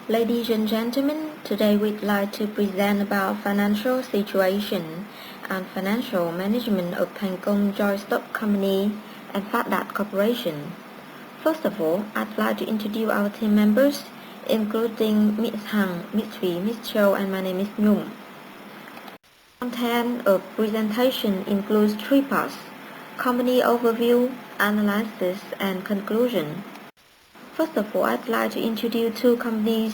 Ladies and gentlemen, today we'd like to present about financial situation and financial management of Thành Joint Stock Company and Phát Đạt Corporation. First of all, I'd like to introduce our team members, including Ms. Hằng, Ms. Thủy, Ms. Châu, and my name is Nhung. Content of presentation includes three parts: company overview, analysis, and conclusion. First of all, I'd like to introduce two companies.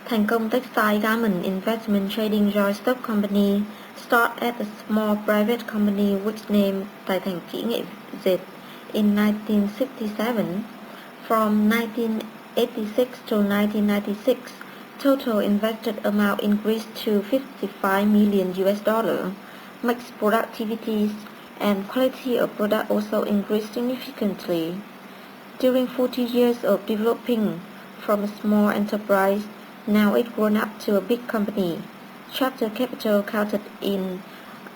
Thành Textile Garment Investment Trading Joint Stock Company started as a small private company which named Tài Thành Kỹ Nghệ Dệt in 1967. From 1986 to 1996, total invested amount increased to 55 million US dollar. Mixed productivities and quality of product also increased significantly. During 40 years of developing from a small enterprise, now it's grown up to a big company. Chapter capital counted in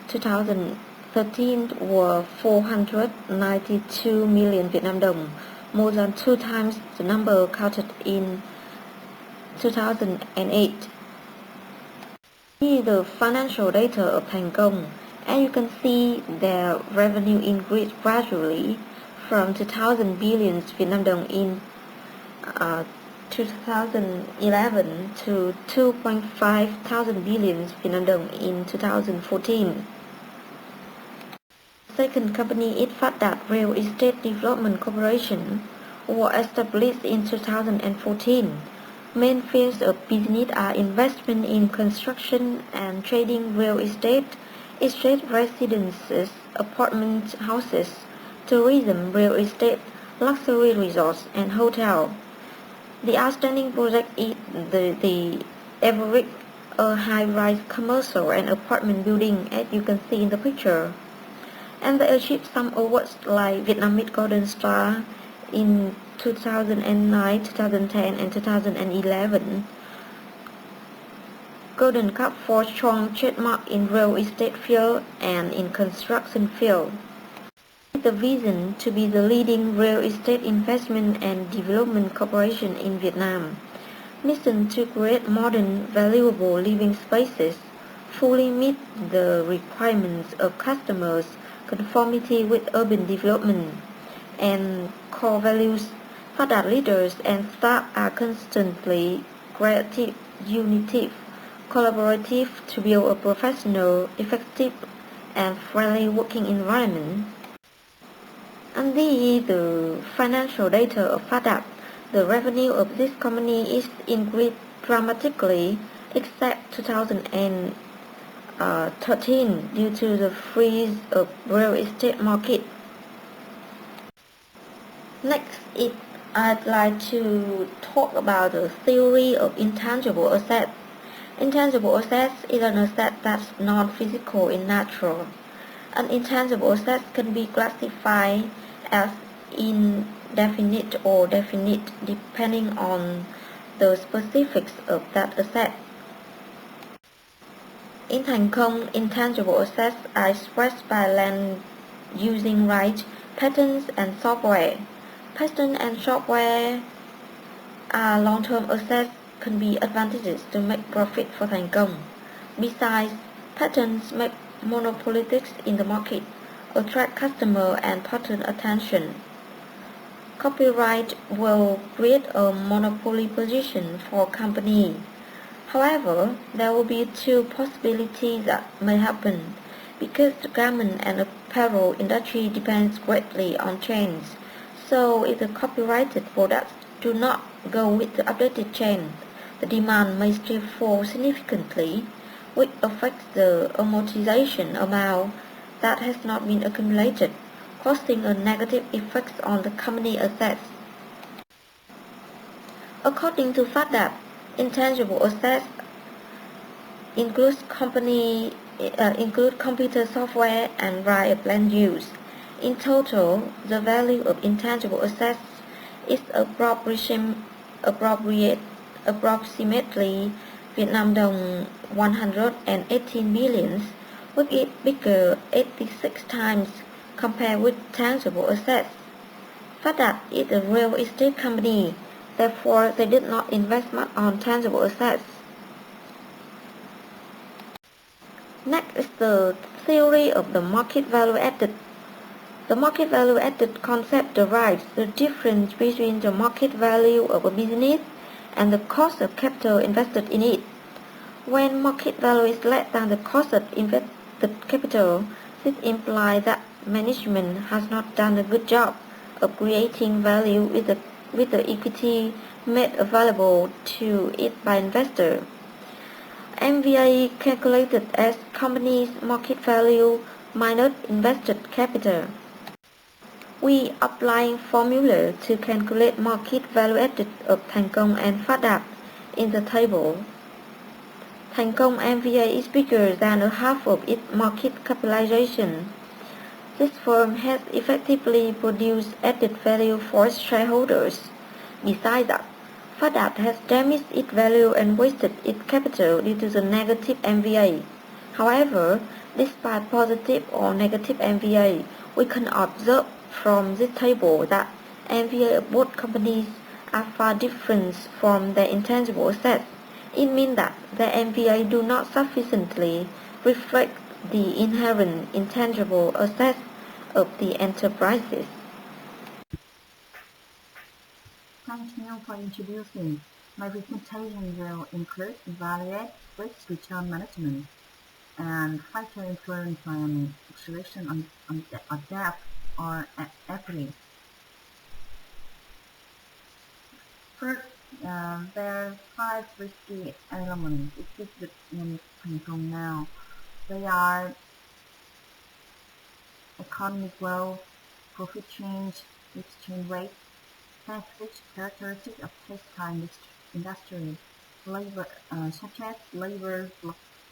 2013 were 492 million Vietnam dong, more than 2 times the number counted in 2008. Here is the financial data of Thành Công. As you can see, their revenue increased gradually from 2,000 billion Vietnam dong in 2011 to 2.5 thousand billion Vietnam dong in 2014. Second company is Phát Đạt Real Estate Development Corporation, was established in 2014. Main fields of business are investment in construction and trading real estate residences, apartment houses, tourism real estate, luxury resorts, and hotel. The outstanding project is the Everett, a high-rise commercial and apartment building, as you can see in the picture. And they achieved some awards like Vietnamese Golden Star in 2009, 2010, and 2011. Golden Cup for strong trademark in real estate field and in construction field. The vision to be the leading real estate investment and development corporation in Vietnam. Mission to create modern, valuable living spaces, fully meet the requirements of customers, conformity with urban development, and core values. Phát Đạt leaders and staff are constantly creative, unitive, collaborative to build a professional, effective, and friendly working environment. And this is the financial data of Phát Đạt. The revenue of this company is increased dramatically except 2013 due to the freeze of real estate market. Next, I'd like to talk about the theory of intangible assets. Intangible assets is an asset that's non-physical in nature. An intangible asset can be classified as indefinite or definite depending on the specifics of that asset. In Thành Công, intangible assets are expressed by land using rights, patents, and software. Patents and software are long-term assets can be advantages to make profit for Thành Công. Besides, patents make monopolistics in the market, attract customer and pattern attention. Copyright will create a monopoly position for a company. However, there will be two possibilities that may happen, because the garment and apparel industry depends greatly on trends. So if the copyrighted products do not go with the updated trend, the demand may still fall significantly, which affects the amortization amount that has not been accumulated, causing a negative effect on the company assets. According to Phát Đạt, intangible assets include computer software and right of land use. In total, the value of intangible assets is approximately Vietnam dong 118 billion, which is bigger 86 times compared with tangible assets. Phát Đạt is a real estate company Therefore, they did not invest much on tangible assets. Next is the theory of the market value added. The market value added concept derives the difference between the market value of a business and the cost of capital invested in it. When market value is less than the cost of invested capital, this implies that management has not done a good job of creating value with the equity made available to it by investors. MVA calculated as company's market value minus invested capital. We applying formula to calculate market value added of Thành Công and Phát Đạt in the table. Thành Công MVA is bigger than a half of its market capitalization. This firm has effectively produced added value for its shareholders. Besides that, Phát Đạt has damaged its value and wasted its capital due to the negative MVA. However, despite positive or negative MVA, we can observe from this table that MVA of both companies are far different from their intangible assets. It means that their MVA do not sufficiently reflect the inherent intangible assets of the enterprises. Thank you for introducing. My presentation will include valuate, risk return management, and factor influence on selection on debt or equity. First, there are 5 risky elements existed in Thành Công now. They are economic growth, profit change, exchange rate, which characteristics of textile industry, labor, such as labor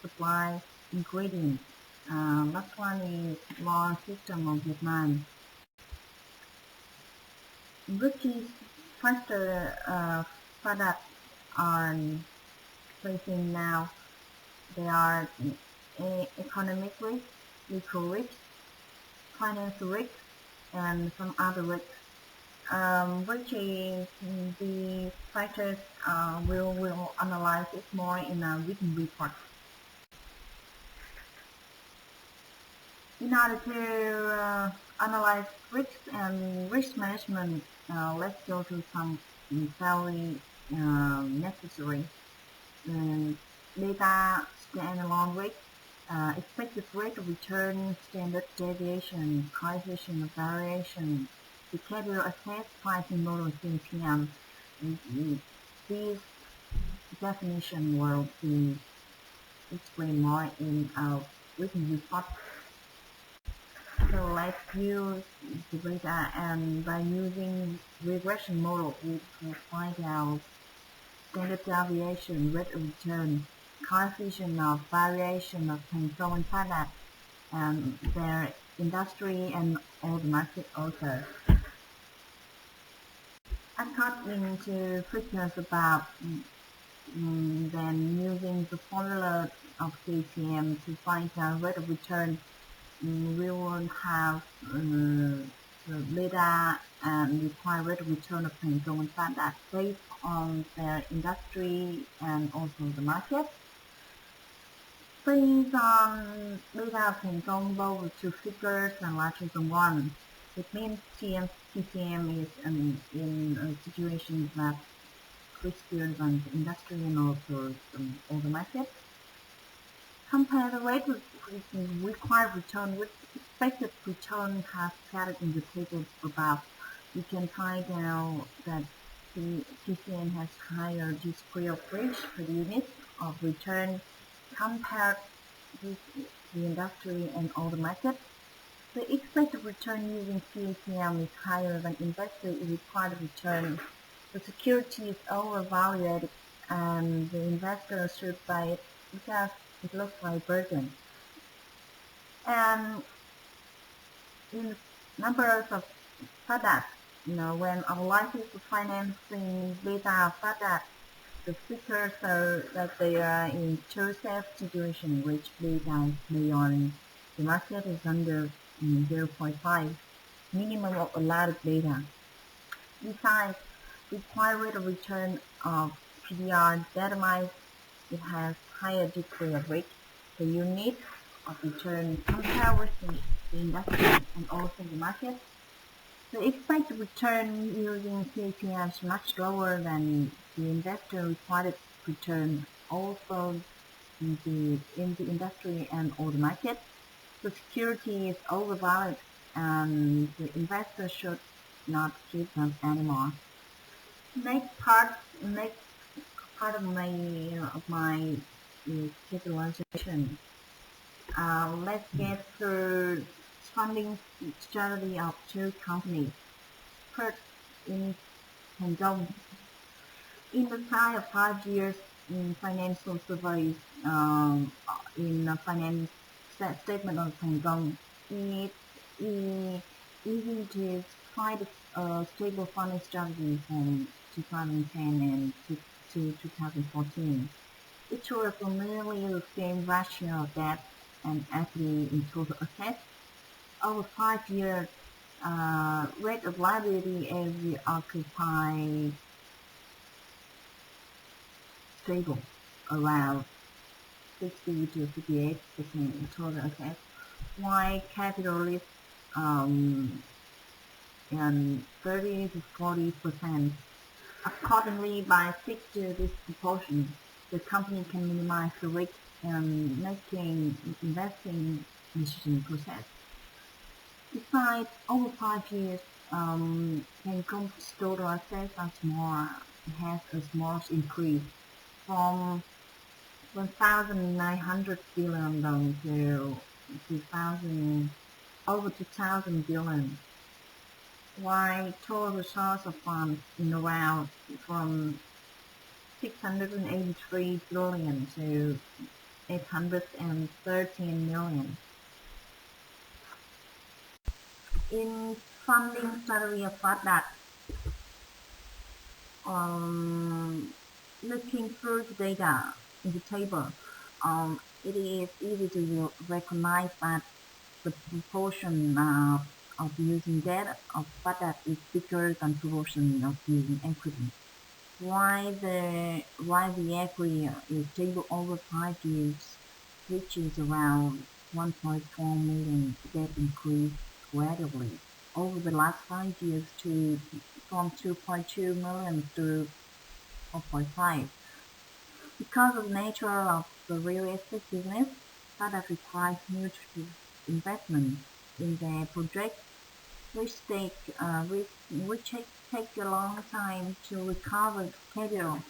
supply, ingredients. Last one is law system of Vietnam. Risky factor products are facing now. They are economic risk, legal risk, financial risk, and some other risks. Which is the factors we'll analyze it more in a written report. In order to analyze risks and risk management, let's go to some very necessary data standalone risk, expected rate of return, standard deviation, coefficient of variation, behavioral assess pricing model CPM. This definition will be explained more in our written report. So let's use the data, and by using regression model, we can find out standard deviation, rate of return, coefficient of variation of Thành Công and Phát Đạt, and their industry and all the market also. According to figures about then using the formula of CPM to find out rate of return, we will have the data and required rate of return of Thành Công and Phát Đạt based on their industry and also the market. Based on data of Thành Công, both two figures are larger than one. It means TCM is in a situation that riskier than the industry and also all the market. Compare the rate with required return with expected return has plotted in the table above. You can find out that the TCM has higher degree of risk per unit of return compared with the industry and all the market. The expected return using CACM is higher than investor required return. The security is overvalued and the investor should buy it because it looks like burden. And in numbers of products, when analyzing the financing data of products, the figures are that they are in two safe situation, which data beyond the market is under 0.5 minimum of allowed data. Besides, required rate of return of PBR determines it has higher degree of risk per unit of return compared with the industry and also the market. The expected return using CAPM is much lower than the investor required return also in the industry and or the market. The security is overvalued and the investor should not keep them anymore. Next part of my capitalization. Let's get the funding strategy of two companies. First, in Hong in the time of 5 years in financial surveys, in the finance statement of Hong Kong, it easy to find a stable funding strategy from 2010 and to 2014. It was nearly the same ratio of debt and equity in total assets. Over 5 years, rate of liability as we occupy stable around 60 to 58% in total assets, while capital is and 30 to 40%. Accordingly, by sticking to this proportion, the company can minimize the risk and making investing decision process. Besides, over 5 years, Tencom's total assets has a small increase from 1,900 billion down to 2,000 over 2,000 billion, while total source of funds in around from 683 billion to 813 million. In funding strategy of that, looking through the data in the table, it is easy to recognize that the proportion of using debt of that is bigger than proportion of using equity. Why the equity is stable over 5 years, which is around 1.4 million debt increase gradually over the last 5 years from 2.2 million to 4.5. Because of the nature of the real estate business, that requires huge investment in their project, which take a long time to recover capital.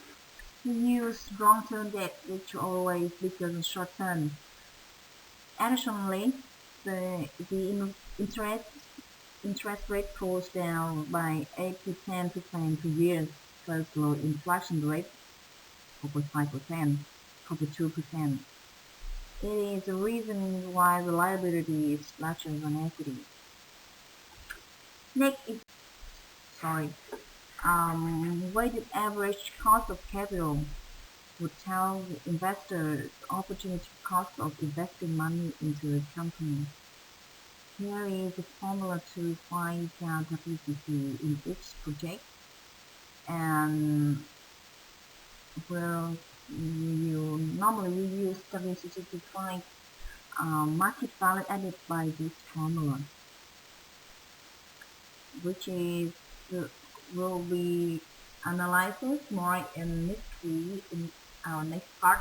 We use long-term debt, which always bigger than short-term. Additionally, the interest rate falls down by 8 to 10% per year, close to inflation rate of 5%, 2%. It is the reason why the liability is larger than equity. Next is weighted average cost of capital would tell the investor the opportunity cost of investing money into a company. Here is a formula to find out WCC in each project, and normally we use WCC to find market value added by this formula, which is will be analyzed more in our next part.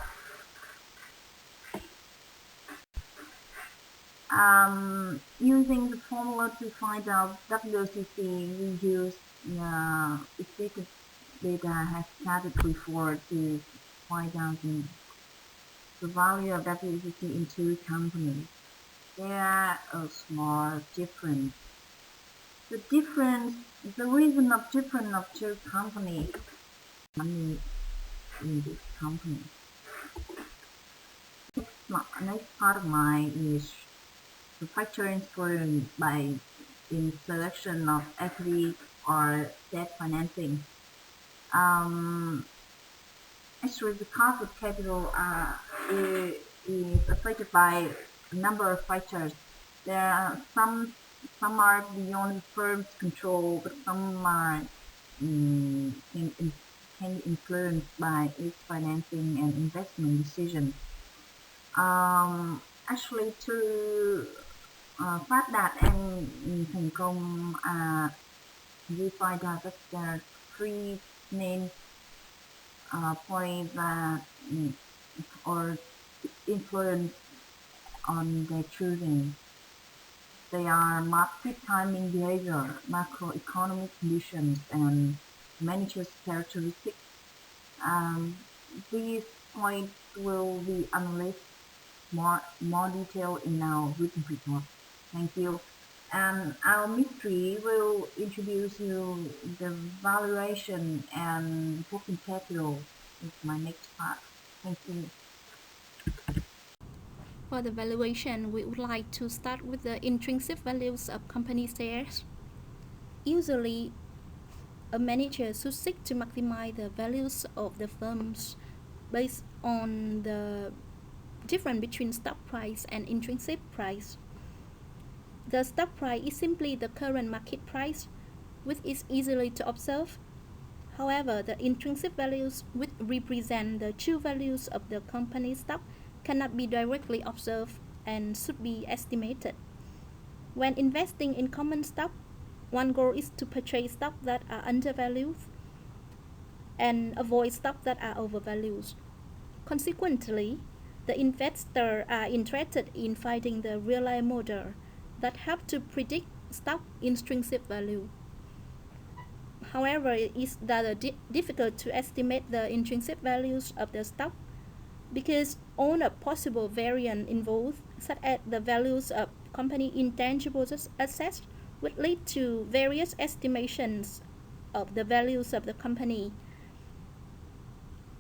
Using the formula to find out WCC, we use expected data has started before to find out the value of WCC in two companies. There are a small difference. The reason of difference of two companies money in this company. Next part of mine is the factor influenced by in selection of equity or debt financing. Actually, the cost of capital is affected by a number of factors. There are some are beyond the firm's control, but some are can be influenced by its financing and investment decisions. Actually, to phát đạt and thành công, we find out that there are three main points that or influence on their choosing. They are market timing behavior, macroeconomic conditions, and managers' characteristics. Um, these points will be analyzed more detail in our written report. Thank you. And our mystery will introduce you the valuation and booking capital. Is my next part. Thank you. For the valuation, we would like to start with the intrinsic values of company shares. Usually, a manager should seek to maximize the values of the firms based on the difference between stock price and intrinsic price. The stock price is simply the current market price, which is easily to observe. However, the intrinsic values, which represent the true values of the company's stock, cannot be directly observed and should be estimated. When investing in common stock, one goal is to purchase stocks that are undervalued and avoid stocks that are overvalued. Consequently, the investors are interested in finding the reliable model that help to predict stock intrinsic value. However, it is rather difficult to estimate the intrinsic values of the stock because all the possible variants involved, such as the values of company intangible assets, would lead to various estimations of the values of the company.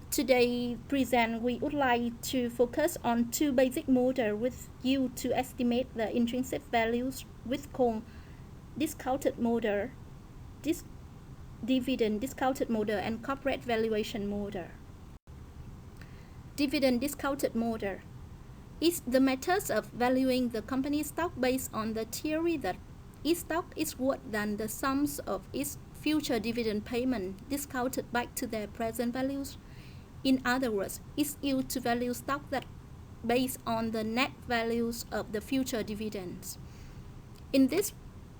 Today present, we would like to focus on two basic models with you to estimate the intrinsic values, with called discounted model, dividend discounted model, and corporate valuation model. Dividend discounted model is the method of valuing the company's stock based on the theory that its stock is worth than the sums of its future dividend payment discounted back to their present values. In other words, it's used to value stock that based on the net values of the future dividends. In this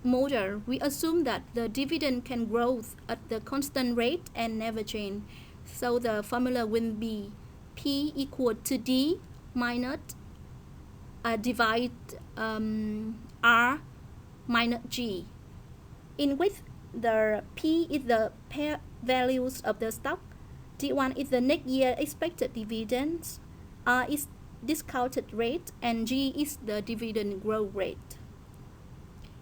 model, we assume that the dividend can grow at the constant rate and never change. So the formula will be P equal to D minus divide R minus G, in which the P is the pair values of the stock, D1 is the next year expected dividends, R is discounted rate, and G is the dividend growth rate.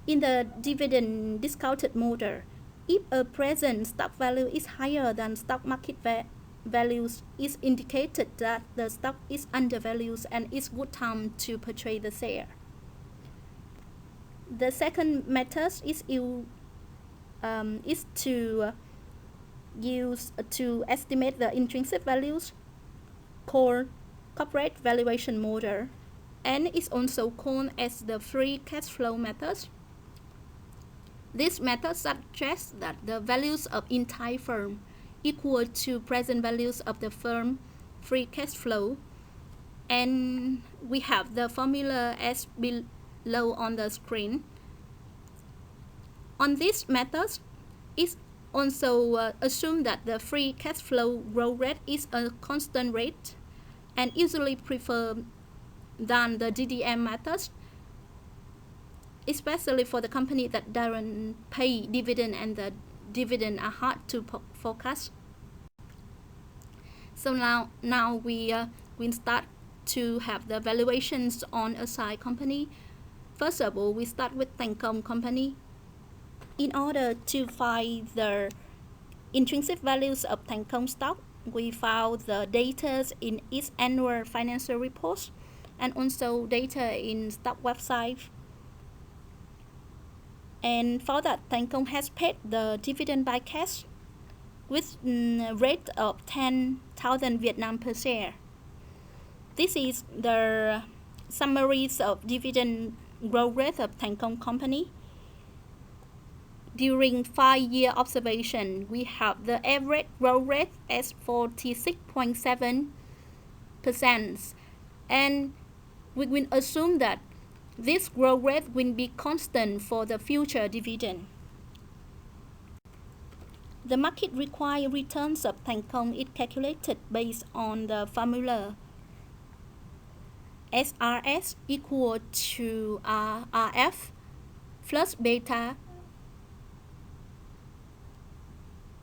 In the dividend discounted model, if a present stock value is higher than stock market values, it indicated that the stock is undervalued and it's good time to purchase the share. The second method is to use to estimate the intrinsic values, called corporate valuation model, and is also called as the free cash flow method. This method suggests that the values of entire firm equal to present values of the firm free cash flow, and we have the formula as below on the screen. On this method, it also assumes that the free cash flow growth rate is a constant rate and usually preferred than the DDM method, especially for the company that doesn't pay dividend and the dividend are hard to forecast. So now we will start to have the valuations on a side company. First of all, we start with Thành Công company. In order to find the intrinsic values of Thành Công stock, we found the data in its annual financial reports and also data in stock website. And for that, Thành Công has paid the dividend by cash with rate of 10,000 Vietnam per share. This is the summaries of dividend growth rate of Thành Công company. During 5-year observation, we have the average growth rate as 46.7%, and we will assume that this growth rate will be constant for the future dividend. The market required returns of Thành Công is calculated based on the formula SRS equal to RF plus beta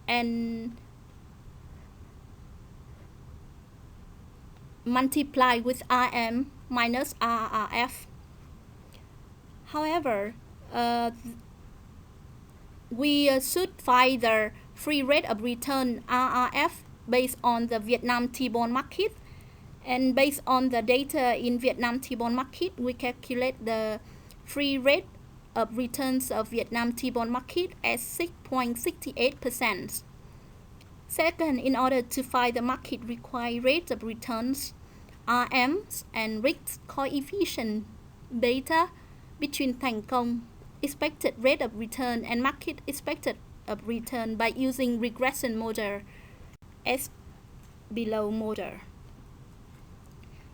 and multiply with RM minus RRF. However, we should find the free rate of return RRF based on the Vietnam T-bond market, and based on the data in Vietnam T-bond market, we calculate the free rate of returns of Vietnam T-bond market as 6.68%. Second, in order to find the market required rate of returns, RMs and risk coefficient beta between Thành Công expected rate of return and market expected of return by using regression model as below model.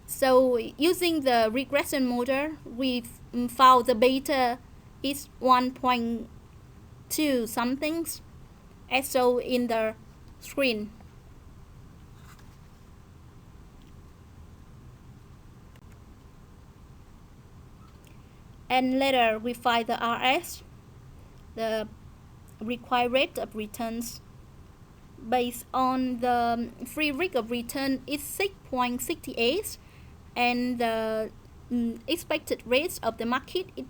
So using the regression model, we found the beta is 1.2 something as shown in the screen. And later we find the RS, the required rate of returns based on the free rate of return is 6.68, and the expected rate of the market is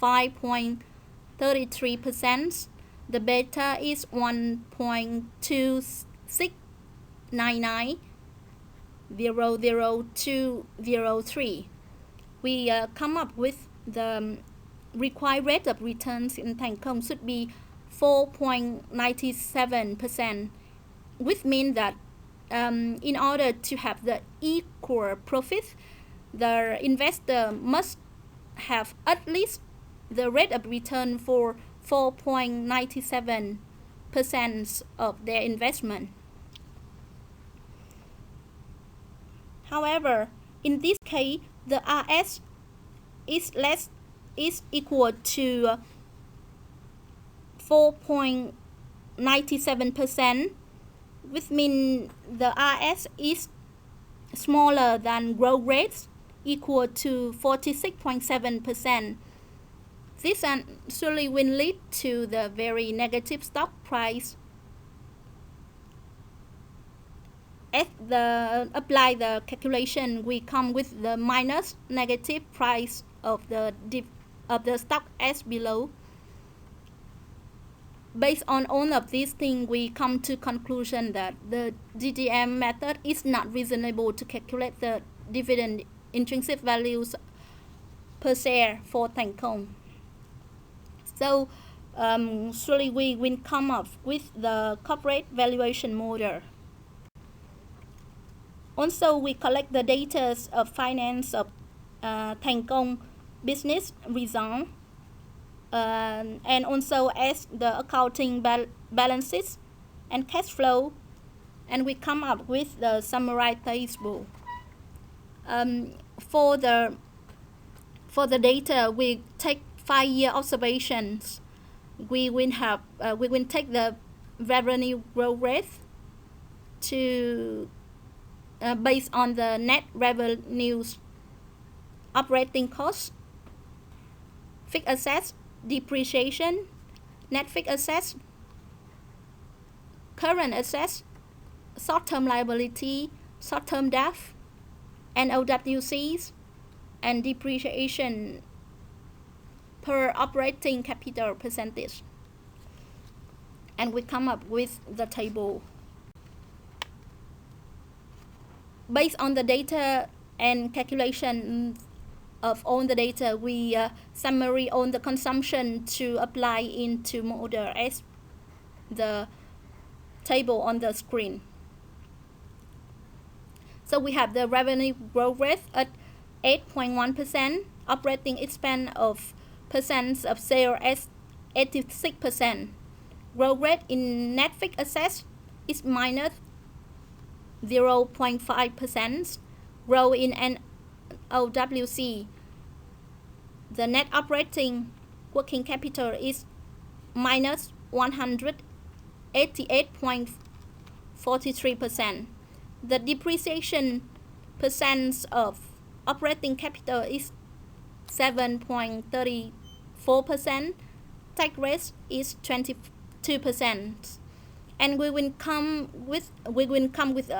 5.33%. The beta is 1.2699, 00203. We come up with the required rate of returns in Thành Công should be 4.97%, which means that in order to have the equal profit, the investor must have at least the rate of return for 4.97% of their investment. However, in this case, the RS is equal to 4.97%, which means the RS is smaller than growth rates equal to 46.7%. This actually will lead to the very negative stock price. As apply the calculation, we come with the minus negative price of the stock as below. Based on all of these things, we come to conclusion that the DDM method is not reasonable to calculate the dividend intrinsic values per share for Thành Công. So surely we will come up with the corporate valuation model. Also, we collect the data of finance of Thành Công business result, and also as the accounting balances and cash flow, and we come up with the summarized table. For the data, we take 5-year observations. We will take the revenue growth rate to based on the net revenues, operating costs, fixed assets, depreciation, net fixed assets, current assets, short-term liability, short-term debt, and OWCs, and depreciation per operating capital percentage. And we come up with the table. Based on the data and calculation of all the data, we summary on the consumption to apply into model as the table on the screen. So we have the revenue growth rate at 8.1%, operating expense of percent of sale as 86%. Growth rate in net fixed assets is minus 0.5%. Growth in NOWC, the net operating working capital, is minus 188.43%. The depreciation percent of operating capital is 7.34%. Tax rate is 22%. And we will come with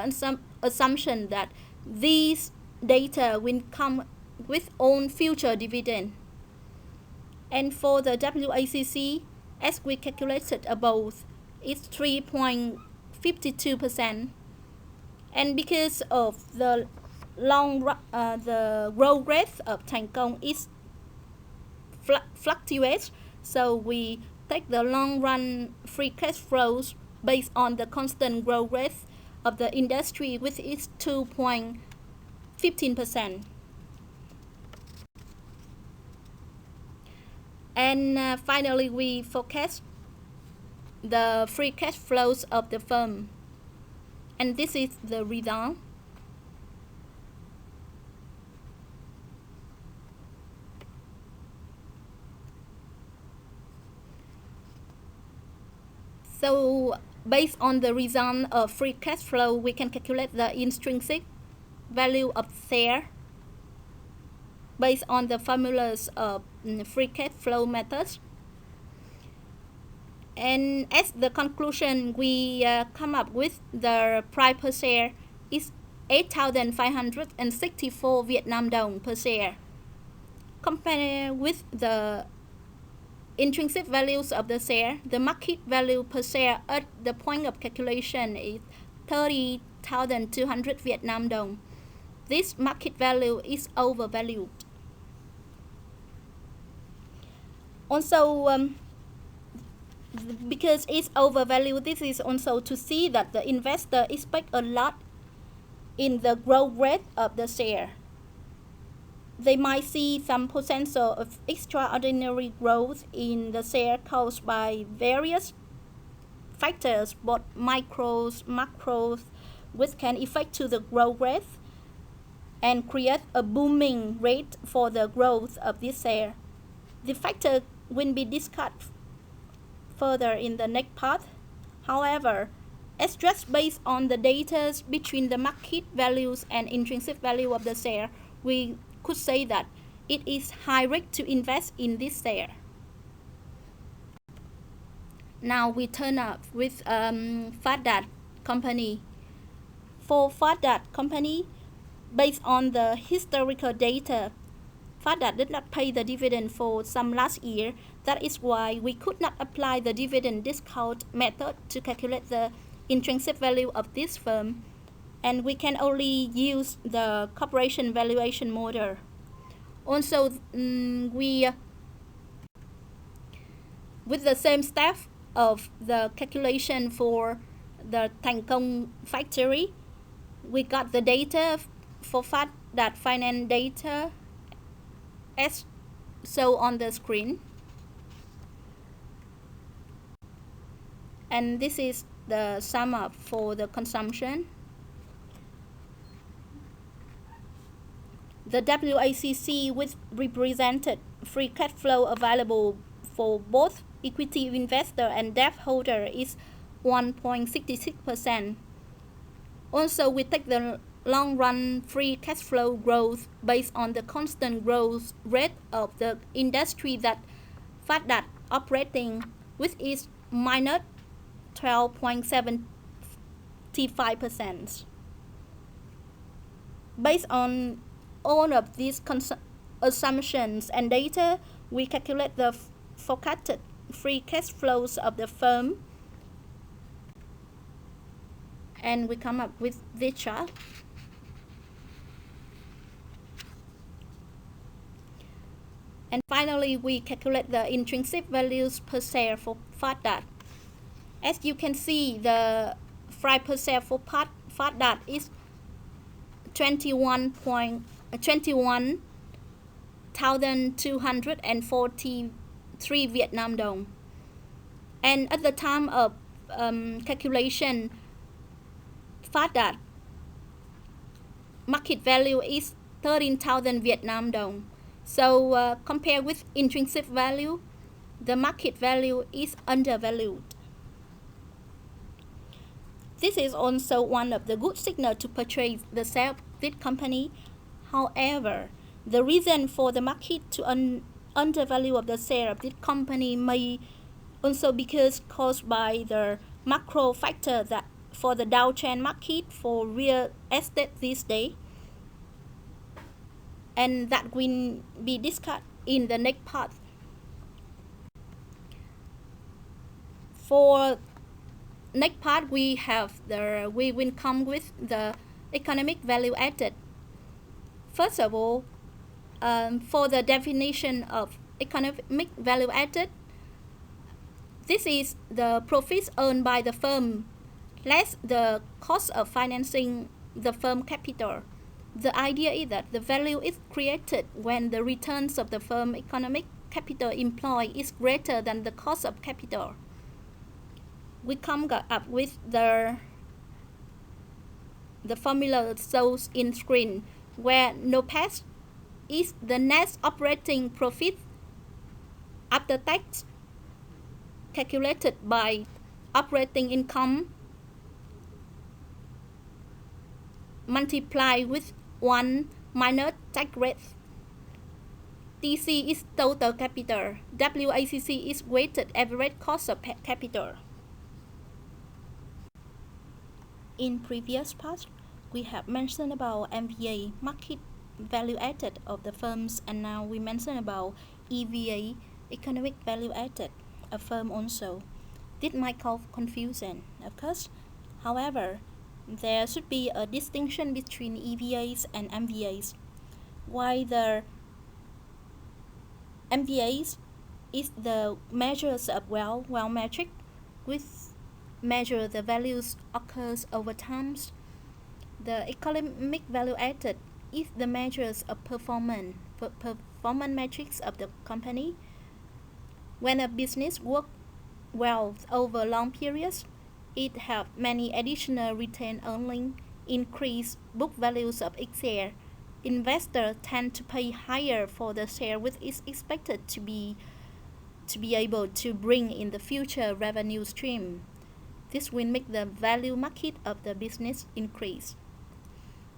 some assumption that these data will come with own future dividend. And for the WACC, as we calculated above, it's 3.52%. And because of the the growth rate of Thành Công is fluctuates, so we take the long run free cash flows based on the constant growth rate of the industry, which is 2.15%. And finally, we forecast the free cash flows of the firm. And this is the result. So based on the result of free cash flow, we can calculate the intrinsic value of share based on the formulas of free cash flow methods. And as the conclusion, we come up with the price per share is 8,564 Vietnam đồng per share. Compared with the intrinsic values of the share, the market value per share at the point of calculation is 30,200 Vietnam đồng. This market value is overvalued. Also, because it's overvalued, this is also to see that the investor expect a lot in the growth rate of the share. They might see some potential of extraordinary growth in the share caused by various factors, both micros, macros, which can affect to the growth rate and create a booming rate for the growth of this share. The factor will be discussed further in the next part. However, as just based on the data between the market values and intrinsic value of the share, we could say that it is high risk to invest in this share. Now we turn up with Phát Đạt company. For Phát Đạt company, based on the historical data, Phát Đạt did not pay the dividend for some last year. That is why we could not apply the dividend discount method to calculate the intrinsic value of this firm, and we can only use the corporation valuation model. Also, we with the same step of the calculation for the Thành Công factory, we got the data for Phát Đạt finance data as shown on the screen. And this is the sum up for the consumption. The WACC, which represented free cash flow available for both equity investor and debt holder, is 1.66%. Also, we take the long run free cash flow growth based on the constant growth rate of the industry that Phát Đạt operating, which is minus 12.75%. Based on all of these assumptions and data, we calculate the forecasted free cash flows of the firm, and we come up with this chart. And finally, we calculate the intrinsic values per share for Phát Đạt. As you can see, the price per share for Phát Đạt is 21,243 Vietnam đồng. And at the time of calculation, phát that market value is 13,000 Vietnam dong. So compared with intrinsic value, the market value is undervalued. This is also one of the good signals to purchase the share of this company. However, the reason for the market to undervalue of the share of this company may also because caused by the macro factor that for the downtrend market for real estate these days, and that will be discussed in the next part. For next part, we will come with the economic value added. First of all, for the definition of economic value added, this is the profits earned by the firm less the cost of financing the firm capital. The idea is that the value is created when the returns of the firm economic capital employed is greater than the cost of capital. We come up with the formula shows in screen, where NOPAT is the net operating profit after tax calculated by operating income multiplied with 1 minus tax rate. TC is total capital. WACC is weighted average cost of capital. In previous parts, we have mentioned about MVA, market value added of the firms, and now we mention about EVA, economic value added, a firm also. This might cause confusion, of course. However, there should be a distinction between EVAs and MVAs. While the MVAs is the measures of wealth metric, which measure the values occurs over time. The economic value added is the measures of performance metrics of the company. When a business works well over long periods, it have many additional retained earnings, increased book values of its share. Investors tend to pay higher for the share which is expected to be able to bring in the future revenue stream. This will make the value market of the business increase.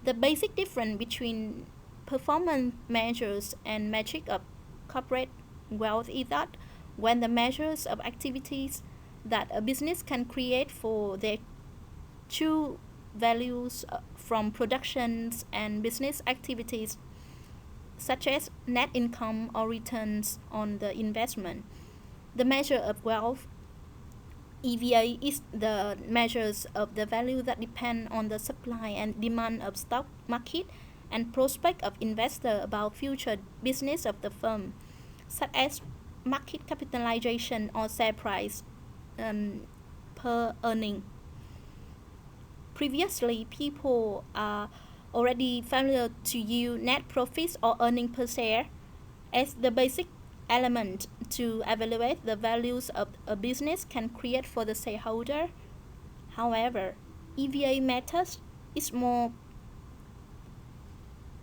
The basic difference between performance measures and metric of corporate wealth is that when the measures of activities that a business can create for their true values from productions and business activities, such as net income or returns on the investment. The measure of wealth, EVA, is the measures of the value that depend on the supply and demand of stock market and prospect of investor about future business of the firm, such as market capitalization or share price per earning. Previously, people are already familiar to use net profits or earning per share as the basic element to evaluate the values of a business can create for the shareholder. However, EVA method is more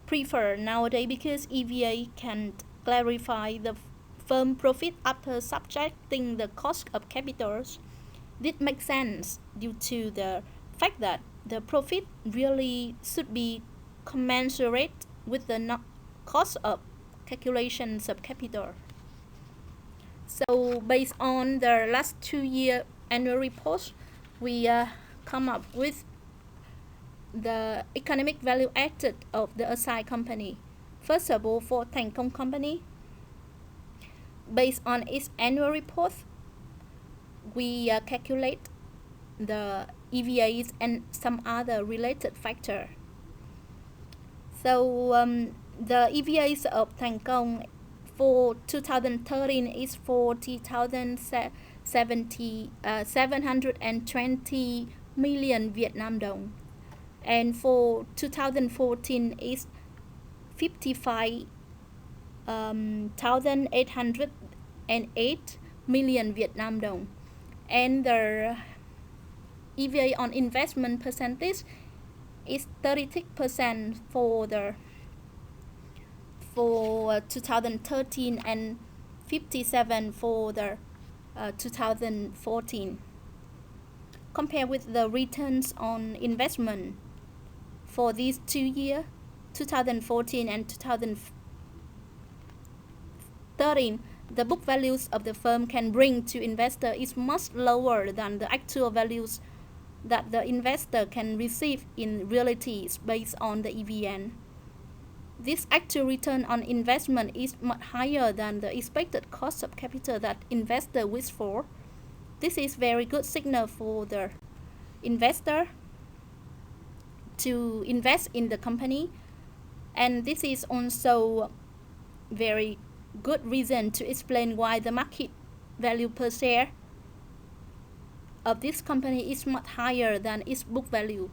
preferred nowadays because EVA can clarify the firm profit after subtracting the cost of capitals. This makes sense due to the fact that the profit really should be commensurate with the cost of calculations of capital. So based on the last 2-year annual reports, we come up with the economic value added of the assigned company. First of all, for Thành Công company, based on its annual report, we calculate the EVAs and some other related factor. So the EVAs of Thành Công for 2013 is 40,720 million Vietnam dong, and for 2014 is 55,808 million Vietnam dong. and the EVA on investment percentage is 36% for 2013 and 57 for the 2014. Compared with the returns on investment for these 2 years, 2014 and 2013, the book values of the firm can bring to investor is much lower than the actual values that the investor can receive in reality based on the EVN. This actual return on investment is much higher than the expected cost of capital that investor wish for. This is very good signal for the investor to invest in the company, and this is also very good reason to explain why the market value per share of this company is much higher than its book value.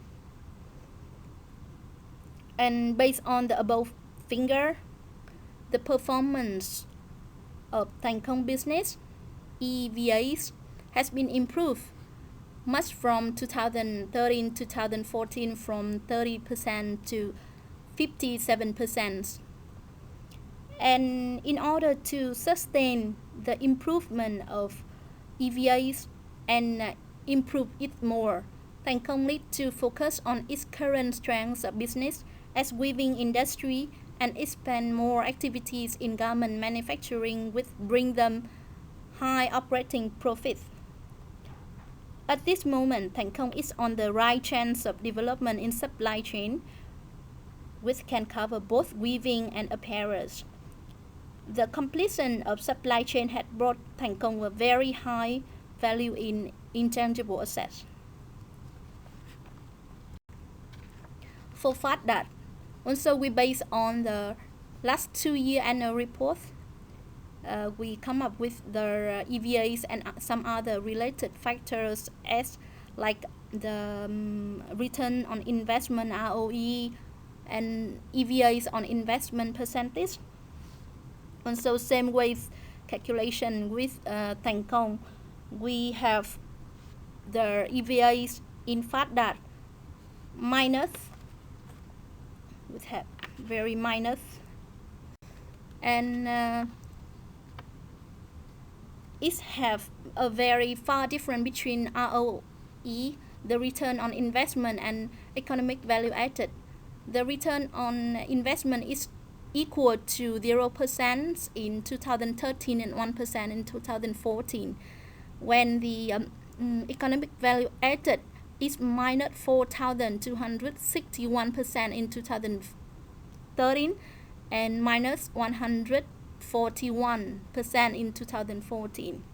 And based on the above figure, the performance of Thành Công business EVAs has been improved much from 2013 to 2014 from 30% to 57%. And in order to sustain the improvement of EVAs and improve it more, Thành Công needs to focus on its current strengths of business as weaving industry and expand more activities in garment manufacturing which bring them high operating profits. At this moment, Thành Công is on the right chance of development in supply chain, which can cover both weaving and apparel. The completion of supply chain had brought Thành Công a very high value in intangible assets. For that, also we based on the last 2-year annual report, we come up with the EVAs and some other related factors as like the return on investment ROE and EVAs on investment percentage. Also same with calculation with Thành Công, we have the EVAs in that minus, we have very minus, and it have a very far difference between ROE, the return on investment, and economic value added. The return on investment is equal to 0% in 2013 and 1% in 2014, when the economic value added is minus 4,261% in 2013 and minus 141% in 2014.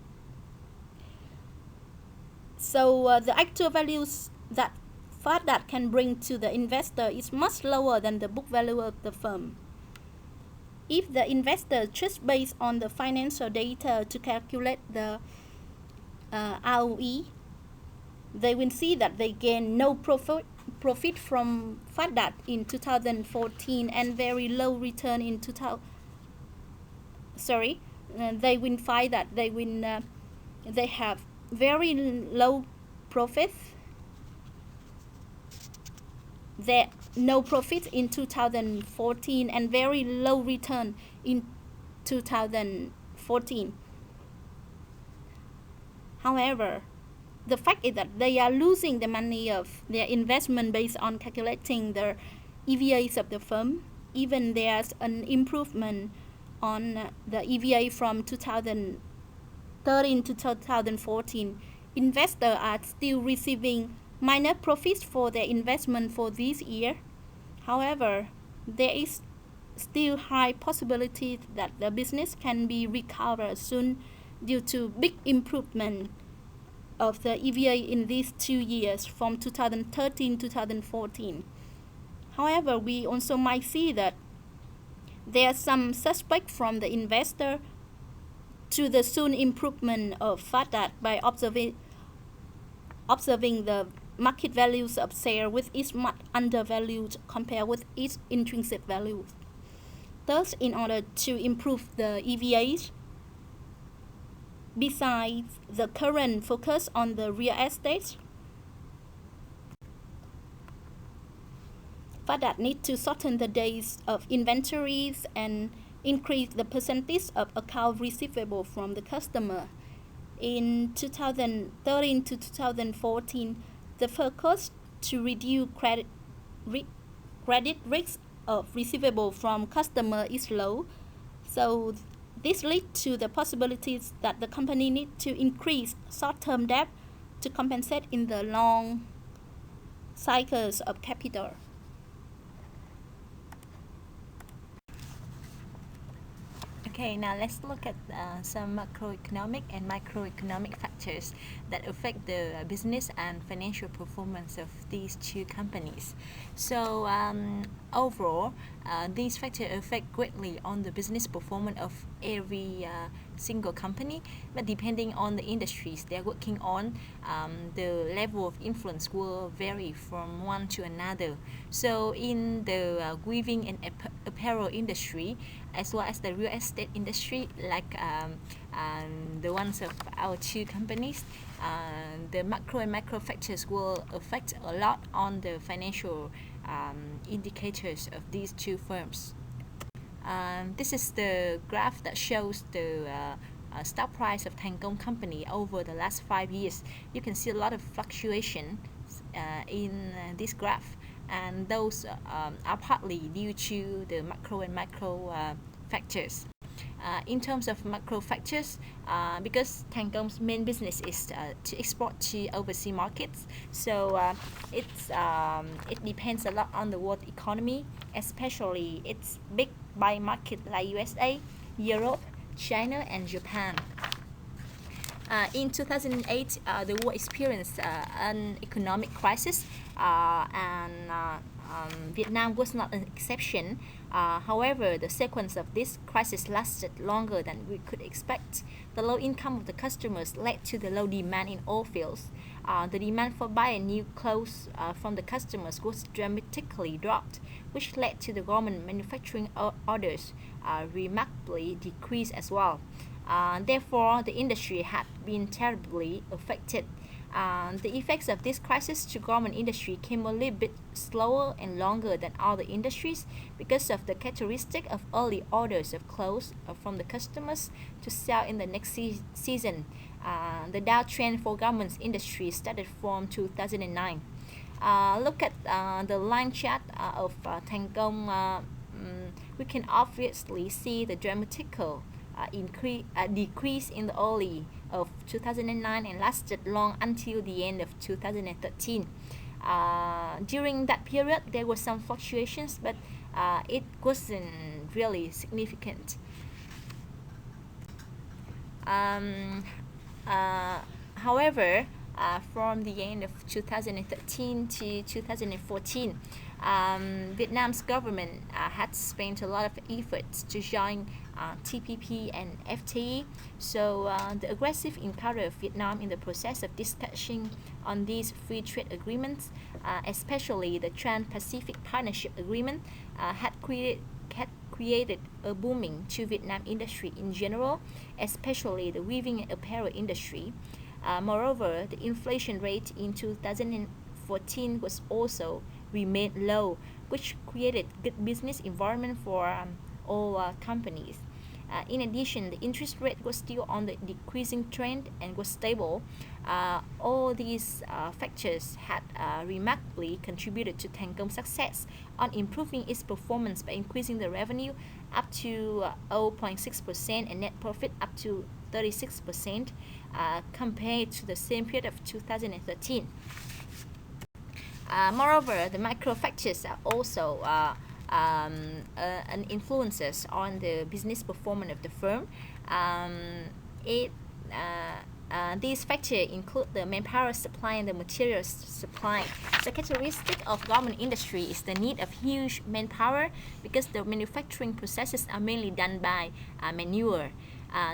So the actual values that can bring to the investor is much lower than the book value of the firm. If the investor just based on the financial data to calculate the ROE, they will see that they gain no profit from that in 2014 and very low return in they will find that they have very low profit. No profit in 2014 and very low return in 2014. However, the fact is that they are losing the money of their investment based on calculating the EVAs of the firm. Even there's an improvement on the EVA from 2013 to 2014. Investors are still receiving minor profits for their investment for this year. However, there is still high possibility that the business can be recovered soon due to big improvement of the EVA in these 2 years from 2013 to 2014. However, we also might see that there are some suspect from the investor to the soon improvement of that by observing the market values of share which is much undervalued compared with its intrinsic value. Thus, in order to improve the EVAs, besides the current focus on the real estate, that need to shorten the days of inventories and increase the percentage of account receivable from the customer. In 2013 to 2014, the focus to reduce credit risk of receivable from customer is low, so this leads to the possibilities that the company need to increase short-term debt to compensate in the long cycles of capital. Okay, now let's look at some macroeconomic and microeconomic factors that affect the business and financial performance of these two companies. So overall, these factors affect greatly on the business performance of every single company, but depending on the industries they're working on, the level of influence will vary from one to another. So in the weaving and apparel industry, as well as the real estate industry, like the ones of our two companies, the macro and micro factors will affect a lot on the financial indicators of these two firms. This is the graph that shows the stock price of Thành company over the last 5 years. You can see a lot of fluctuation in this graph, and those are partly due to the macro and micro factors. In terms of macro factors, because Thành main business is to export to overseas markets, so it depends a lot on the world economy, especially its big buy market like USA, Europe, China, and Japan. In 2008, the world experienced an economic crisis, and Vietnam was not an exception. However, the sequence of this crisis lasted longer than we could expect. The low income of the customers led to the low demand in all fields. The demand for buying new clothes from the customers was dramatically dropped, which led to the government manufacturing orders remarkably decrease as well. Therefore, the industry had been terribly affected. The effects of this crisis to garment industry came a little bit slower and longer than other industries because of the characteristic of early orders of clothes from the customers to sell in the next season. The downtrend for garments industry started from 2009. Look at the line chart of Thành Công. We can obviously see the dramatical decrease in the early of 2009 and lasted long until the end of 2013. During that period, there were some fluctuations, but it wasn't really significant. However, from the end of 2013 to 2014, Vietnam's government had spent a lot of efforts to join TPP and FTA. So the aggressive encounter of Vietnam in the process of discussing on these free trade agreements, especially the Trans-Pacific Partnership Agreement, had created a booming to Vietnam industry in general, especially the weaving and apparel industry. Moreover, the inflation rate in 2014 was also remained low, which created good business environment for all companies. In addition, the interest rate was still on the decreasing trend and was stable. All these factors had remarkably contributed to Thành Công success on improving its performance by increasing the revenue up to 0.6% and net profit up to 36% compared to the same period of 2013. Moreover, the micro factors are also an influences on the business performance of the firm. These factors include the manpower supply and the materials supply. The characteristic of garment industry is the need of huge manpower because the manufacturing processes are mainly done by manual.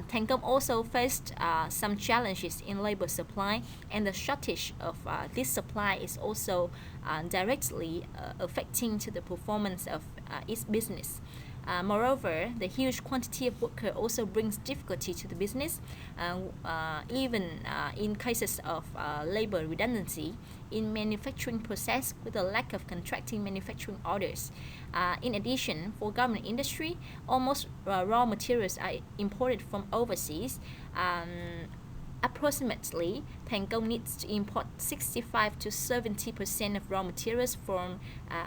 Thành Công also faced some challenges in labor supply, and the shortage of this supply is also directly affecting to the performance of its business. Moreover, the huge quantity of workers also brings difficulty to the business, even in cases of labor redundancy in manufacturing process with a lack of contracting manufacturing orders. In addition, for government industry, almost raw materials are imported from overseas. Approximately, Pangong needs to import 65 to 70% of raw materials from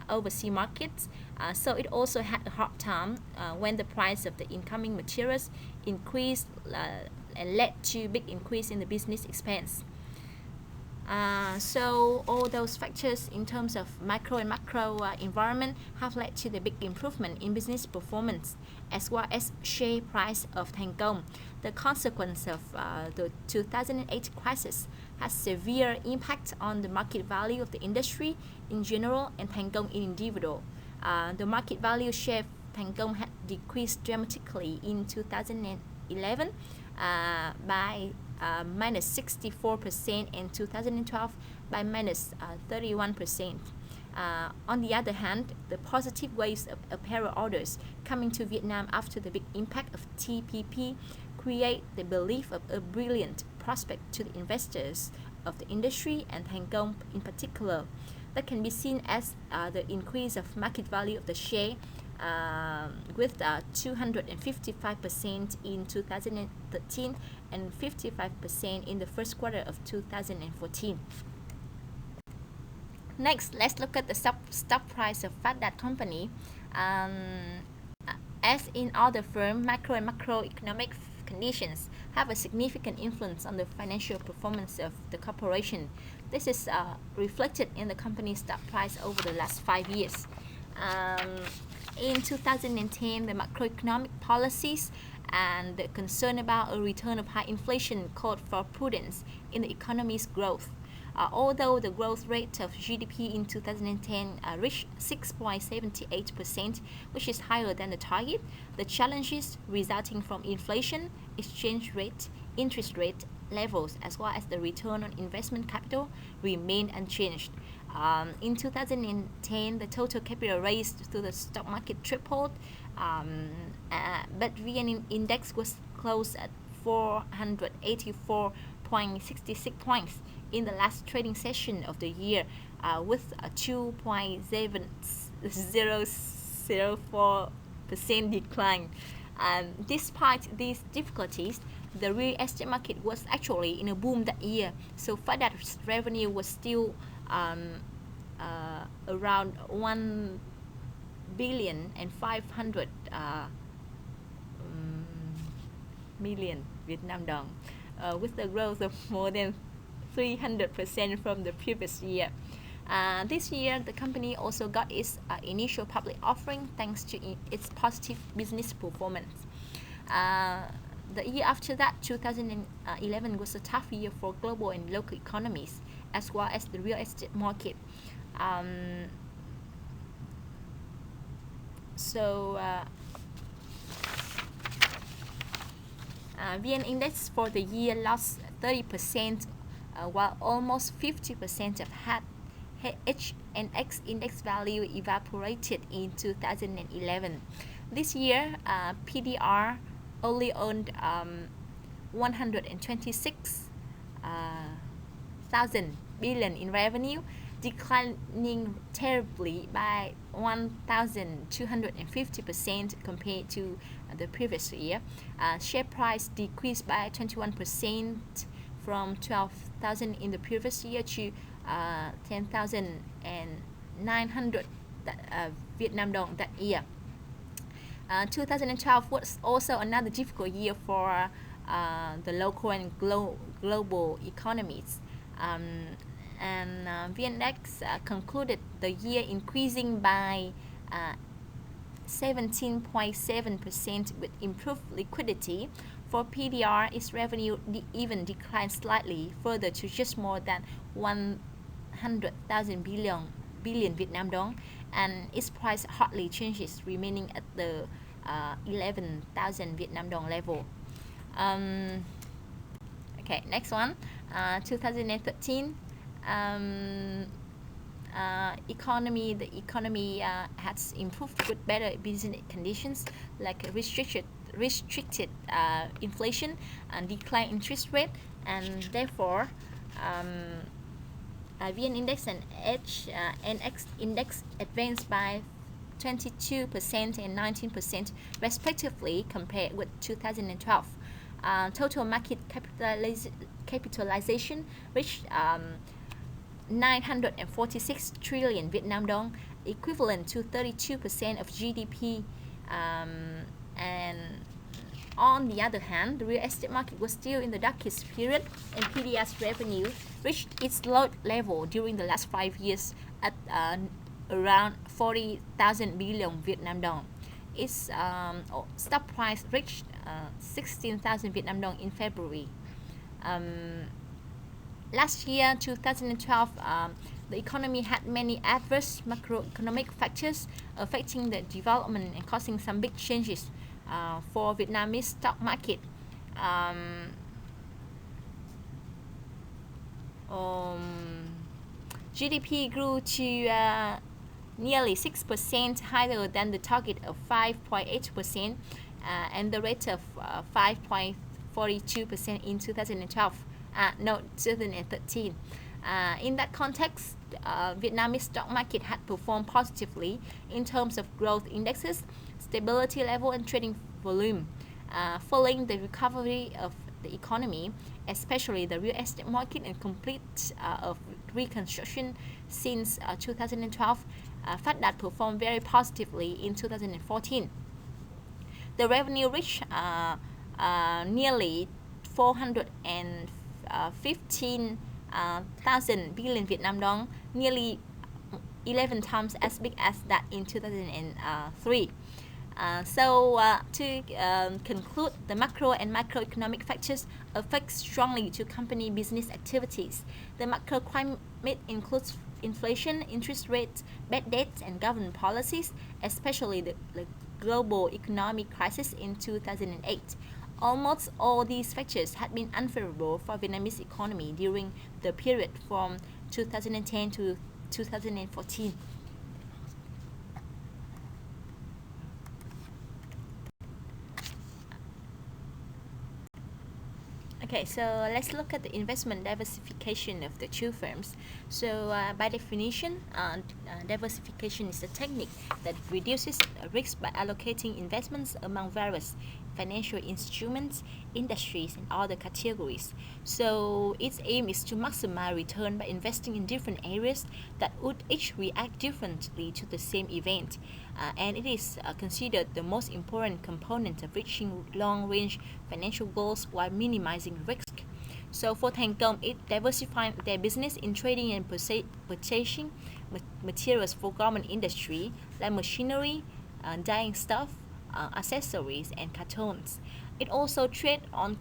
overseas markets, so it also had a hard time when the price of the incoming materials increased and led to big increase in the business expense. So all those factors in terms of micro and macro environment have led to the big improvement in business performance as well as share price of Pangong. The consequence of the 2008 crisis has severe impact on the market value of the industry in general and Pangong in individual. The market value share of Pangong had decreased dramatically in 2011 by minus 64% and 2012 by minus 31%. On the other hand, the positive waves of apparel orders coming to Vietnam after the big impact of TPP create the belief of a brilliant prospect to the investors of the industry and Pangong in particular. That can be seen as the increase of market value of the share with 255% in 2013 and 55% in the first quarter of 2014. Next, let's look at the stock price of Phát company. As in other firms, macro and macroeconomic conditions have a significant influence on the financial performance of the corporation. This is reflected in the company's stock price over the last 5 years. In 2010, the macroeconomic policies and the concern about a return of high inflation called for prudence in the economy's growth. Although the growth rate of GDP in 2010 reached 6.78%, which is higher than the target, the challenges resulting from inflation, exchange rate, interest rate levels, as well as the return on investment capital remain unchanged. In 2010, the total capital raised to the stock market tripled, but VN index was closed at 484.66 points in the last trading session of the year, with a 2.7004% decline. Despite these difficulties, the real estate market was actually in a boom that year, so Phát revenue was still around 1 billion and 500 million Vietnam dong, with the growth of more than 300% from the previous year. This year, the company also got its initial public offering thanks to its positive business performance. The year after that, 2011, was a tough year for global and local economies, as well as the real estate market. VN Index for the year lost 30%, while almost 50% of HNX index value evaporated in 2011. This year, PDR only earned 126,000 billion in revenue, declining terribly by 1,250% compared to the previous year. Share price decreased by 21% from 12,000 in the previous year to 10,900 Vietnam dong that year. 2012 was also another difficult year for the local and global economies. VNX concluded the year increasing by 17.7% with improved liquidity. For PDR, its revenue even declined slightly further to just more than 100,000 billion Vietnam dong, and its price hardly changes, remaining at the 11,000 Vietnam dong level. Okay, next one, 2013. the economy has improved with better business conditions like restricted inflation and decline interest rate, and therefore VN index and NX index advanced by 22% and 19% respectively compared with 2012. Total market capitalization reached 946 trillion Vietnam dong, equivalent to 32% of GDP. And on the other hand, the real estate market was still in the darkest period, and PDR's revenue reached its low level during the last 5 years at around 40,000 billion Vietnam dong. Its stock price reached 16,000 Vietnam dong in February. Last year, 2012, the economy had many adverse macroeconomic factors affecting the development and causing some big changes for Vietnamese stock market. GDP grew to nearly 6% higher than the target of 5.8% and the rate of 5.42% in 2013. In that context, Vietnamese stock market had performed positively in terms of growth indexes, stability level, and trading volume. Following the recovery of the economy, especially the real estate market, and complete of reconstruction since 2012, FATDAT performed very positively in 2014. The revenue reached nearly 415,000 billion Vietnam dong, nearly 11 times as big as that in 2003. To conclude, the macro and microeconomic factors affect strongly to company business activities. The macro climate includes inflation, interest rates, bad debts, and government policies, especially the global economic crisis in 2008. Almost all these factors had been unfavorable for Vietnamese economy during the period from 2010 to 2014. Okay, so let's look at the investment diversification of the two firms. So by definition, diversification is a technique that reduces risk by allocating investments among various financial instruments, industries, and other categories. So its aim is to maximize return by investing in different areas that would each react differently to the same event. And it is considered the most important component of reaching long-range financial goals while minimizing risk. So for Thành Công, it diversified their business in trading and purchasing materials for garment industry like machinery, dyeing stuff, accessories, and cartons. It also trade on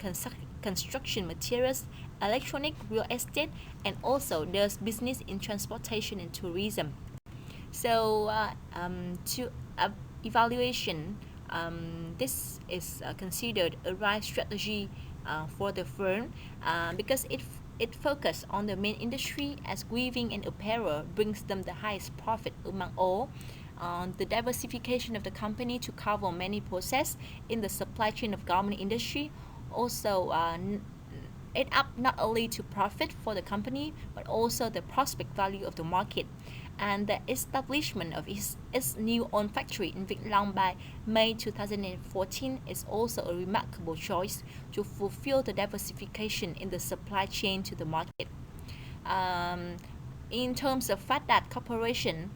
construction materials, electronic, real estate, and also does business in transportation and tourism. So to evaluation, this is considered a right strategy for the firm because it focuses on the main industry as weaving and apparel brings them the highest profit among all. The diversification of the company to cover many processes in the supply chain of garment industry also add up not only to profit for the company but also the prospect value of the market. And the establishment of its new own factory in Vĩnh Long by May 2014 is also a remarkable choice to fulfill the diversification in the supply chain to the market. In terms of FATDAT Corporation,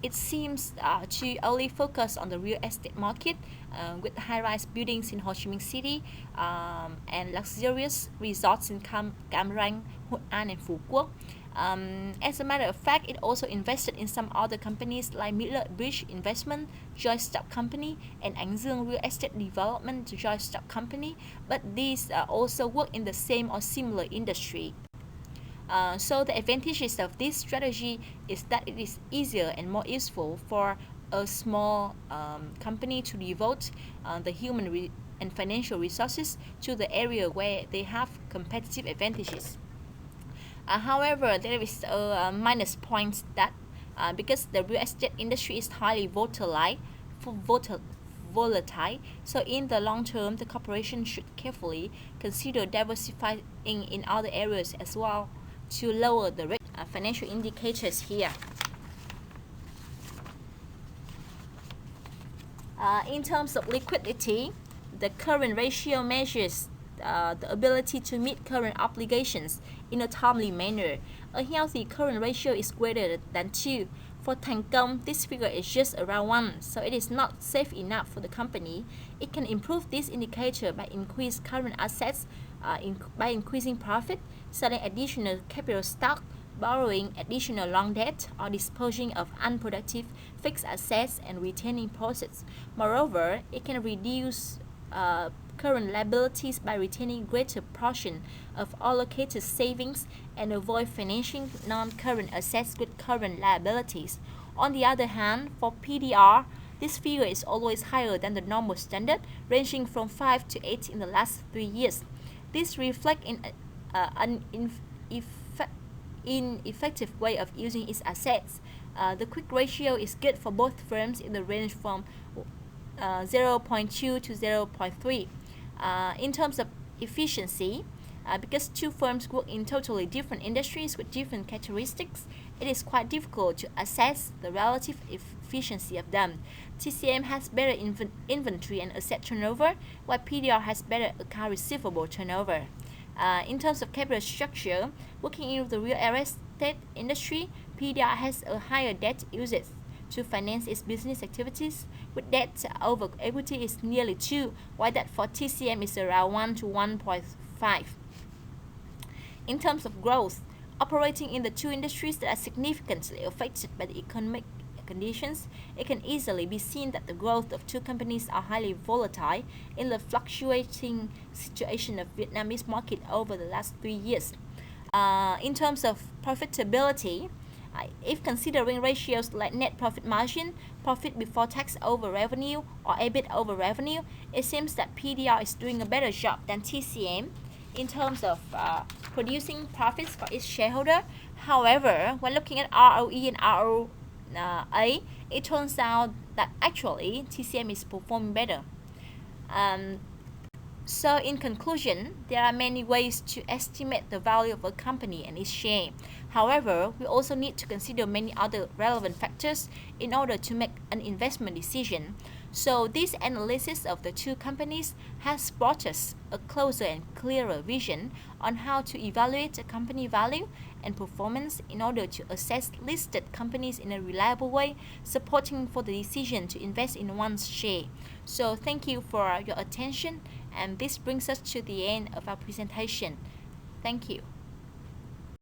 it seems to only focus on the real estate market with high-rise buildings in Ho Chi Minh City and luxurious resorts in Cam Ranh, Hội An, and Phú Quốc. As a matter of fact, it also invested in some other companies like Miller Bridge Investment Joint Stock Company and Ánh Dương Real Estate Development Joint Stock Company, but these also work in the same or similar industry. So the advantages of this strategy is that it is easier and more useful for a small company to devote the human and financial resources to the area where they have competitive advantages. However, there is a minus point that because the real estate industry is highly volatile, so in the long term, the corporation should carefully consider diversifying in other areas as well to lower the risk. Financial indicators here. In terms of liquidity, the current ratio measures the ability to meet current obligations in a timely manner. A healthy current ratio is greater than 2. For Thành this figure is just around 1, so it is not safe enough for the company. It can improve this indicator by increasing current assets, by increasing profit, selling additional capital stock, borrowing additional long debt, or disposing of unproductive fixed assets and retaining profits. Moreover, it can reduce current liabilities by retaining greater portion of allocated savings and avoid financing non-current assets with current liabilities. On the other hand, for PDR, this figure is always higher than the normal standard, ranging from 5 to 8 in the last 3 years. This reflects an ineffective way of using its assets. The quick ratio is good for both firms in the range from 0.2 to 0.3. In terms of efficiency, because two firms work in totally different industries with different characteristics, it is quite difficult to assess the relative efficiency of them. TCM has better inventory and asset turnover, while PDR has better account receivable turnover. In terms of capital structure, working in the real estate industry, PDR has a higher debt usage to finance its business activities, with debt over equity is nearly 2, while that for TCM is around 1 to 1.5. In terms of growth, operating in the two industries that are significantly affected by the economic conditions, it can easily be seen that the growth of two companies are highly volatile in the fluctuating situation of Vietnamese market over the last 3 years. In terms of profitability, if considering ratios like net profit margin, profit before tax over revenue, or EBIT over revenue, it seems that PDR is doing a better job than TCM in terms of producing profits for its shareholder. However, when looking at ROE and ROA, it turns out that actually TCM is performing better. So in conclusion, there are many ways to estimate the value of a company and its share. However, we also need to consider many other relevant factors in order to make an investment decision. So this analysis of the two companies has brought us a closer and clearer vision on how to evaluate a company value and performance in order to assess listed companies in a reliable way, supporting for the decision to invest in one's share. So thank you for your attention, and this brings us to the end of our presentation. Thank you.